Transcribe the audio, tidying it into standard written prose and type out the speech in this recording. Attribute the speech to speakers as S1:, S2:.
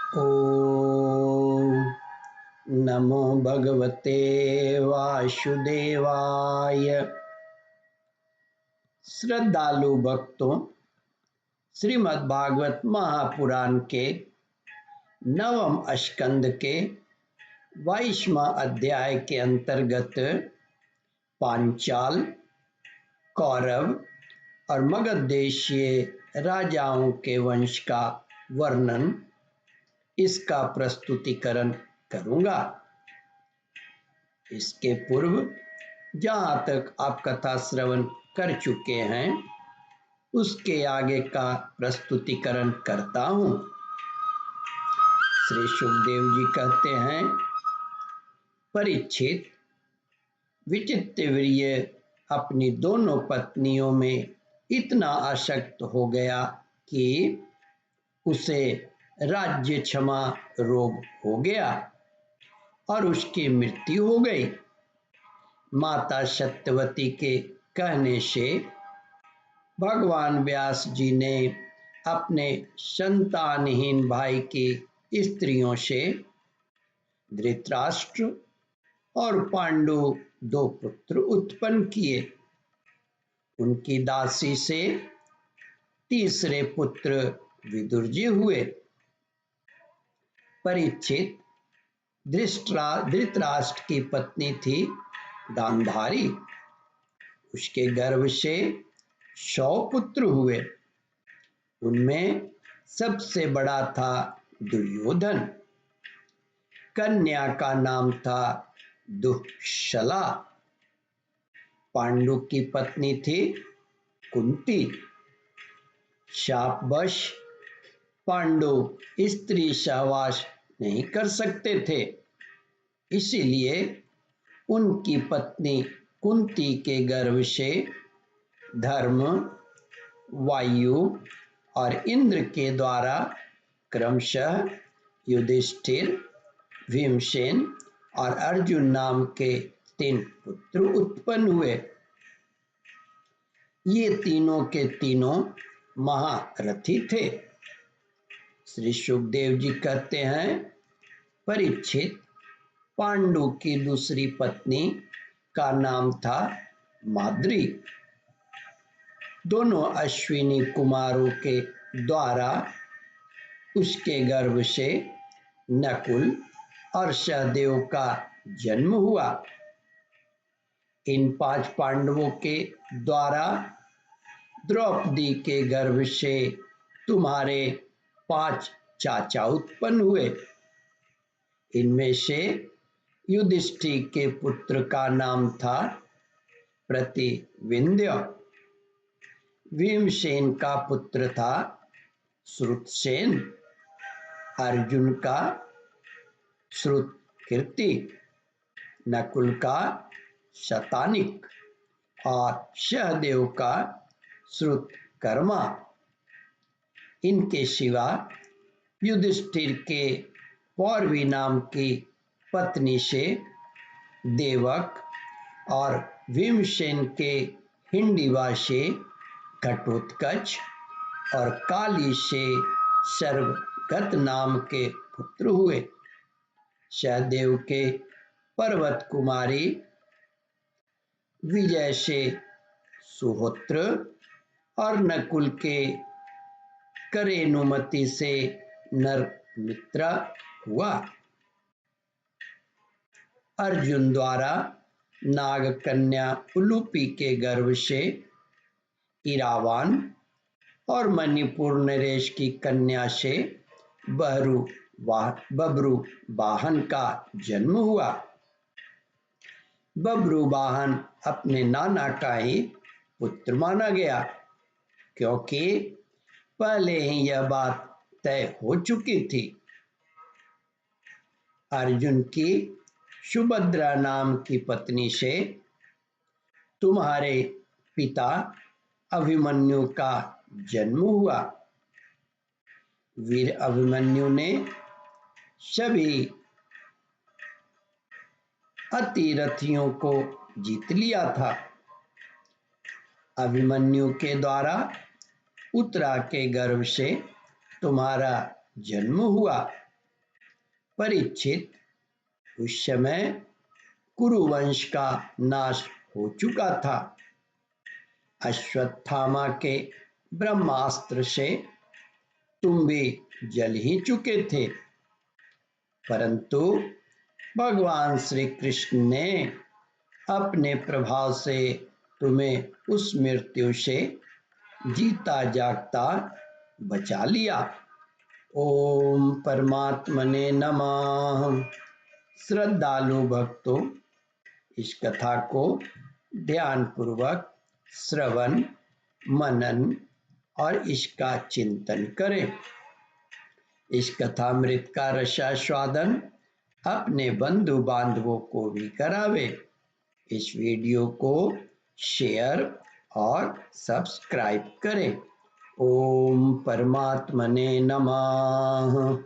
S1: ओम नमो भगवते वासुदेवाय। श्रद्धालु भक्तों, श्रीमद् भागवत महापुराण के नवम स्कंद के 22वां अध्याय के अंतर्गत पांचाल, कौरव और मगध देशीय राजाओं के वंश का वर्णन, इसका प्रस्तुतिकरण करूंगा। इसके पूर्व जहां तक आप कथा श्रवण कर चुके हैं उसके आगे का प्रस्तुतिकरण करता हूं। श्री सुखदेव जी कहते हैं, परीक्षित, विचित्रवीर्य अपनी दोनों पत्नियों में इतना आसक्त हो गया कि उसे राज्य क्षमा रोग हो गया और उसकी मृत्यु हो गई। माता सत्यवती के कहने से भगवान व्यास जी ने अपने संतानहीन भाई की स्त्रियों से धृतराष्ट्र और पांडु 2 पुत्र उत्पन्न किए। उनकी दासी से तीसरे पुत्र विदुर जी हुए। परीक्षित, धृतराष्ट्र की पत्नी थी गांधारी। उसके गर्भ से 100 पुत्र हुए। उनमें सबसे बड़ा था दुर्योधन। कन्या का नाम था दुःशला। पांडु की पत्नी थी कुंती। शापवश पांडु स्त्री सहवास नहीं कर सकते थे, इसीलिए उनकी पत्नी कुंती के गर्भ से धर्म, वायु और इंद्र के द्वारा क्रमशः युधिष्ठिर, भीमसेन और अर्जुन नाम के 3 पुत्र उत्पन्न हुए। ये तीनों के तीनों महारथी थे। श्री सुखदेव जी कहते हैं, परीक्षित, पांडु की दूसरी पत्नी का नाम था माद्री। दोनों अश्विनी कुमारों के द्वारा उसके गर्भ से नकुल और सहदेव का जन्म हुआ। इन 5 पांडवों के द्वारा द्रौपदी के गर्भ से तुम्हारे 5 चाचा उत्पन्न हुए। इनमें से युधिष्ठिर के पुत्र का नाम था प्रतिविंध्य। भीमसेन का पुत्र था श्रुतसेन। अर्जुन का श्रुतकीर्ति, नकुल का शतानिक और सहदेव का श्रुतकर्मा। इनके सिवा युधिष्ठिर के पौरवी नाम की पत्नी से देवक और भीमसेन के हिंडिवा से घटोत्कच और काली से सर्वगत नाम के पुत्र हुए। सहदेव के पर्वत कुमारी विजय से सुहोत्र और नकुल के करेनुमति से नरमित्रा हुआ। अर्जुन द्वारा नागकन्या उलूपी के गर्भ से इरावान और मणिपुर नरेश की कन्या से बब्रू वाहन का जन्म हुआ। बब्रू वाहन अपने नाना का ही पुत्र माना गया, क्योंकि पहले ही यह बात तय हो चुकी थी। अर्जुन की सुभद्रा नाम की पत्नी से तुम्हारे पिता अभिमन्यु का जन्म हुआ। वीर अभिमन्यु ने सभी अतिरथियों को जीत लिया था। अभिमन्यु के द्वारा उत्तरा के गर्भ से तुम्हारा जन्म हुआ। परीक्षित, उस समय कुरुवंश का नाश हो चुका था। अश्वत्थामा के ब्रह्मास्त्र से तुम भी जल ही चुके थे, परंतु भगवान श्री कृष्ण ने अपने प्रभाव से तुम्हें उस मृत्यु से जीता जागता बचा लिया। ओम परमात्मने नमः। श्रद्धालु भक्तों, इस कथा को ध्यानपूर्वक श्रवण, मनन और इसका चिंतन करें। इस कथामृत का रसास्वादन अपने बंधु बांधवों को भी करावे। इस वीडियो को शेयर और सब्सक्राइब करें। ओम परमात्मने नमः।